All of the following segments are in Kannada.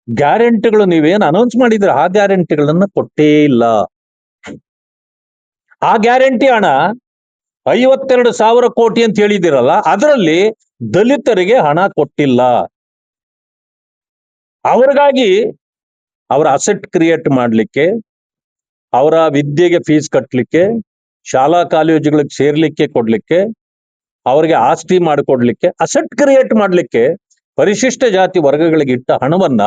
ಗ್ಯಾರಂಟಿಗಳು ನೀವೇನು ಅನೌನ್ಸ್ ಮಾಡಿದ್ರೆ ಆ ಗ್ಯಾರಂಟಿಗಳನ್ನ ಕೊಟ್ಟೇ ಇಲ್ಲ. ಆ ಗ್ಯಾರಂಟಿ ಹಣ 52,000 ಕೋಟಿ ಅಂತ ಹೇಳಿದಿರಲ್ಲ, ಅದರಲ್ಲಿ ದಲಿತರಿಗೆ ಹಣ ಕೊಟ್ಟಿಲ್ಲ. ಅವ್ರಿಗಾಗಿ ಅವರ ಅಸೆಟ್ ಕ್ರಿಯೇಟ್ ಮಾಡ್ಲಿಕ್ಕೆ, ಅವರ ವಿದ್ಯೆಗೆ ಫೀಸ್ ಕಟ್ಟಲಿಕ್ಕೆ, ಶಾಲಾ ಕಾಲೇಜುಗಳಿಗೆ ಸೇರ್ಲಿಕ್ಕೆ ಕೊಡ್ಲಿಕ್ಕೆ, ಅವರಿಗೆ ಆಸ್ತಿ ಮಾಡಿಕೊಡ್ಲಿಕ್ಕೆ, ಅಸೆಟ್ ಕ್ರಿಯೇಟ್ ಮಾಡ್ಲಿಕ್ಕೆ ಪರಿಶಿಷ್ಟ ಜಾತಿ ವರ್ಗಗಳಿಗೆ ಇಟ್ಟ ಹಣವನ್ನ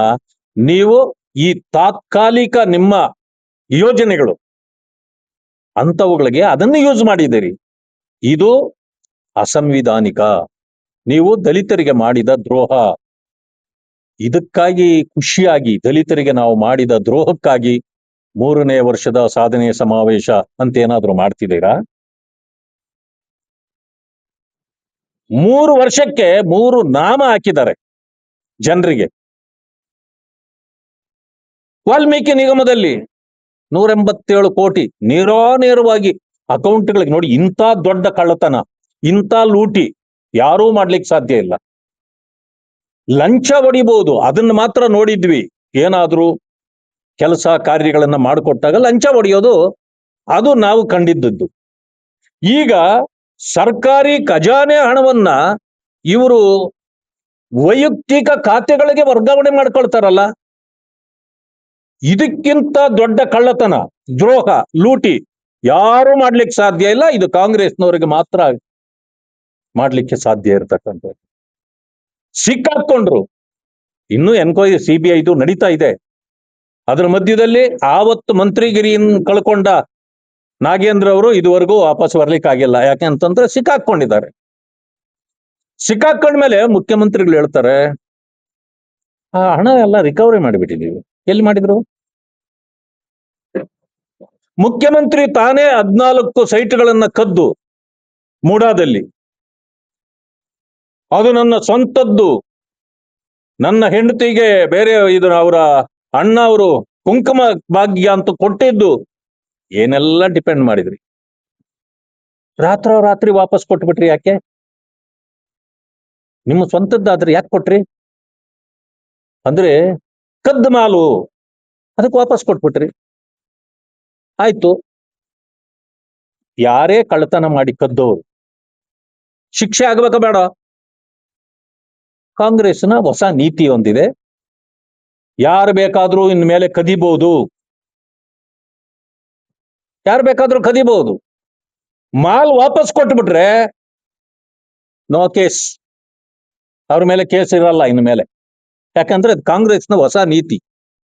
ನೀವು ಈ ತಾತ್ಕಾಲಿಕ ನಿಮ್ಮ ಯೋಜನೆಗಳು ಅಂತವುಗಳಿಗೆ ಅದನ್ನು ಯೂಸ್ ಮಾಡಿದ್ದೀರಿ. ಇದು ಅಸಂವಿಧಾನಿಕ. ನೀವು ದಲಿತರಿಗೆ ಮಾಡಿದ ದ್ರೋಹ. ಇದಕ್ಕಾಗಿ ಖುಷಿಯಾಗಿ ದಲಿತರಿಗೆ ನಾವು ಮಾಡಿದ ದ್ರೋಹಕ್ಕಾಗಿ 3ನೇ ವರ್ಷದ ಸಾಧನೆ ಸಮಾವೇಶ ಅಂತ ಏನಾದ್ರೂ ಮಾಡ್ತಿದ್ದೀರಾ? 3 ವರ್ಷಕ್ಕೆ 3 ನಾಮ ಹಾಕಿದ್ದಾರೆ ಜನರಿಗೆ. ವಾಲ್ಮೀಕಿ ನಿಗಮದಲ್ಲಿ 187 ಕೋಟಿ ನೇರವಾಗಿ ಅಕೌಂಟ್ಗಳಿಗೆ. ನೋಡಿ, ಇಂಥ ದೊಡ್ಡ ಕಳ್ಳತನ, ಇಂಥ ಲೂಟಿ ಯಾರೂ ಮಾಡ್ಲಿಕ್ಕೆ ಸಾಧ್ಯ ಇಲ್ಲ. ಲಂಚ ಹೊಡಿಬಹುದು, ಅದನ್ನ ಮಾತ್ರ ನೋಡಿದ್ವಿ. ಏನಾದ್ರೂ ಕೆಲಸ ಕಾರ್ಯಗಳನ್ನ ಮಾಡಿಕೊಟ್ಟಾಗ ಲಂಚ ಹೊಡೆಯೋದು ಅದು ನಾವು ಕಂಡಿದ್ದದ್ದು. ಈಗ ಸರ್ಕಾರಿ ಖಜಾನೆ ಹಣವನ್ನ ಇವರು ವೈಯಕ್ತಿಕ ಖಾತೆಗಳಿಗೆ ವರ್ಗಾವಣೆ ಮಾಡ್ಕೊಳ್ತಾರಲ್ಲ, ಇದಕ್ಕಿಂತ ದೊಡ್ಡ ಕಳ್ಳತನ, ದ್ರೋಹ, ಲೂಟಿ ಯಾರು ಮಾಡ್ಲಿಕ್ಕೆ ಸಾಧ್ಯ ಇಲ್ಲ. ಇದು ಕಾಂಗ್ರೆಸ್ನವರಿಗೆ ಮಾತ್ರ ಮಾಡ್ಲಿಕ್ಕೆ ಸಾಧ್ಯ ಇರತಕ್ಕಂಥ. ಸಿಕ್ಕಾಕೊಂಡ್ರು. ಇನ್ನೂ ಎನ್ಕ್ವೈರಿ CBI ಇದು ನಡೀತಾ ಇದೆ. ಅದರ ಮಧ್ಯದಲ್ಲಿ ಆವತ್ತು ಮಂತ್ರಿಗಿರಿಯನ್ನು ಕಳ್ಕೊಂಡ ನಾಗೇಂದ್ರ ಅವರು ಇದುವರೆಗೂ ವಾಪಸ್ ಬರ್ಲಿಕ್ಕಾಗಿಲ್ಲ. ಯಾಕೆ ಅಂತಂದ್ರೆ ಸಿಕ್ಕಾಕೊಂಡಿದ್ದಾರೆ. ಸಿಕ್ಕಾಕೊಂಡ್ಮೇಲೆ ಮುಖ್ಯಮಂತ್ರಿಗಳು ಹೇಳ್ತಾರೆ, ಆ ಹಣ ಎಲ್ಲ ರಿಕವರಿ ಮಾಡಿಬಿಟ್ಟಿದ್ದೀವಿ. ಎಲ್ಲಿ ಮಾಡಿದ್ರು? ಮುಖ್ಯಮಂತ್ರಿ ತಾನೇ 14 ಸೈಟ್ಗಳನ್ನ ಕದ್ದು ಮೂಡಾದಲ್ಲಿ, ಅದು ನನ್ನ ಸ್ವಂತದ್ದು, ನನ್ನ ಹೆಂಡತಿಗೆ ಬೇರೆ ಇದು ಅವರ ಅಣ್ಣ ಅವರು ಕುಂಕುಮ ಭಾಗ್ಯ ಅಂತ ಕೊಟ್ಟಿದ್ದು, ಏನೆಲ್ಲ ಡಿಪೆಂಡ್ ಮಾಡಿದ್ರಿ. ರಾತ್ರಿ ವಾಪಸ್ ಕೊಟ್ಬಿಟ್ರಿ. ಯಾಕೆ? ನಿಮ್ಮ ಸ್ವಂತದ್ದಾದ್ರೆ ಯಾಕೆ ಕೊಟ್ರಿ? ಅಂದ್ರೆ ಕದ್ದು ಮಾಲು, ಅದಕ್ಕೆ ವಾಪಸ್ ಕೊಟ್ಬಿಟ್ರಿ. ಆಯ್ತು. ಯಾರೇ ಕಳ್ಳತನ ಮಾಡಿ ಕದ್ದವರು ಶಿಕ್ಷೆ ಆಗ್ಬೇಕ ಬೇಡ? ಕಾಂಗ್ರೆಸ್ನ ಹೊಸ ನೀತಿ ಹೊಂದಿದೆ, ಯಾರು ಬೇಕಾದ್ರೂ ಇನ್ ಮೇಲೆ ಕದಿಬಹುದು, ಯಾರು ಬೇಕಾದ್ರೂ ಕದಿಬಹುದು. ಮಾಲ್ ವಾಪಸ್ ಕೊಟ್ಬಿಟ್ರೆ ನೋ ಕೇಸ್, ಅವ್ರ ಮೇಲೆ ಕೇಸ್ ಇರಲ್ಲ ಇನ್ನು ಮೇಲೆ. ಯಾಕಂದ್ರೆ ಕಾಂಗ್ರೆಸ್ನ ಹೊಸ ನೀತಿ.